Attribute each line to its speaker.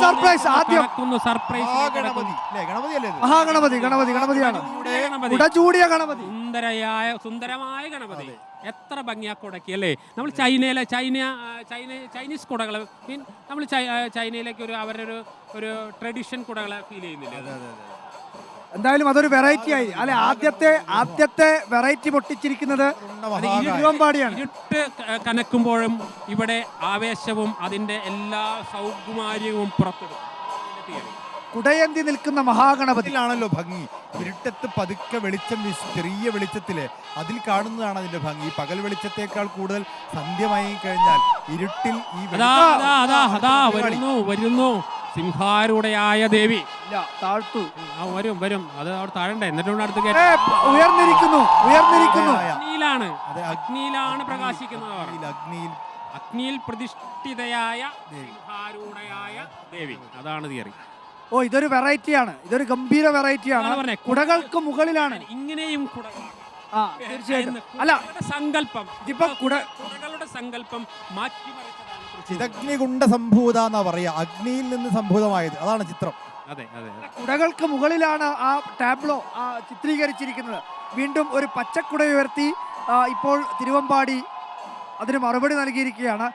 Speaker 1: Surprise ആദ്യം ഗണപതിയാണ്. കുടചൂടിയ ഗണപതി,
Speaker 2: സുന്ദരമായ ഗണപതി. എത്ര ഭംഗിയാ കുടക്കി അല്ലേ. നമ്മൾ ചൈനീസ് കുടകൾ നമ്മൾ ചൈനയിലേക്ക് അവരുടെ ഒരു ട്രഡീഷൻ കുടകളെ ഫീൽ ചെയ്യുന്നില്ല.
Speaker 1: എന്തായാലും അതൊരു വെറൈറ്റി ആയി അല്ലെ. ആദ്യത്തെ വെറൈറ്റി പൊട്ടിച്ചിരിക്കുന്നത് തിരുവമ്പാടിയാണ്.
Speaker 2: ഇരുട്ട് കനക്കുമ്പോഴും ഇവിടെ ആവേശവും അതിന്റെ എല്ലാ സൗകുമാര്യവും പുറത്തെടുക്കും.
Speaker 1: കുടയന്തി നിൽക്കുന്ന മഹാഗണപതിയിലാണല്ലോ
Speaker 3: ഭംഗി. ഇരുട്ടത്ത് പതുക്കെ വെളിച്ചം ചെറിയ വെളിച്ചത്തില് അതിൽ കാണുന്നതാണ് അതിന്റെ ഭംഗി. പകൽ വെളിച്ചത്തേക്കാൾ കൂടുതൽ സന്ധ്യമായി കഴിഞ്ഞാൽ ഇരുട്ടിൽ ഈ
Speaker 2: വരുന്നു സിംഹാരൂഢയായ ദേവി.
Speaker 1: താഴ്ത്തു
Speaker 2: വരും അത് അവിടെ താഴണ്ടേ. എന്നിട്ടുണ്ട് അടുത്ത്
Speaker 1: ഉയർന്നിരിക്കുന്നു.
Speaker 2: അഗ്നിയിലാണ് പ്രകാശിക്കുന്നത്. അഗ്നിയിൽ പ്രതിഷ്ഠിതയായ സിംഹാരൂഢയായ ദേവി. അതാണ് തിയറി.
Speaker 1: ഇതൊരു വെറൈറ്റിയാണ്. ഇതൊരു ഗംഭീര വെറൈറ്റിയാണ്. കുടകൾക്ക് മുകളിലാണ്.
Speaker 2: ഇങ്ങനെയും കുടകളാണ്.
Speaker 1: തീർച്ചയായിട്ടും. അല്ല,
Speaker 2: സങ്കല്പം
Speaker 1: ഇപ്പൊ
Speaker 2: കുടകളുടെ സങ്കല്പം മാറ്റിമറിച്ചതാണ്.
Speaker 3: ചിദഗ്നികുണ്ഡ സംഭൂത എന്നാ പറയാ. അഗ്നിയിൽ നിന്ന് സംഭൂതമായത്. അതാണ് ചിത്രം.
Speaker 2: അതെ.
Speaker 1: കുടകൾക്ക് മുകളിലാണ് ആ ടാബ്ലോ ചിത്രീകരിച്ചിരിക്കുന്നത്. വീണ്ടും ഒരു പച്ചക്കുട ഉയർത്തി ഇപ്പോൾ തിരുവമ്പാടി അതിന് മറുപടി നൽകിയിരിക്കുകയാണ്.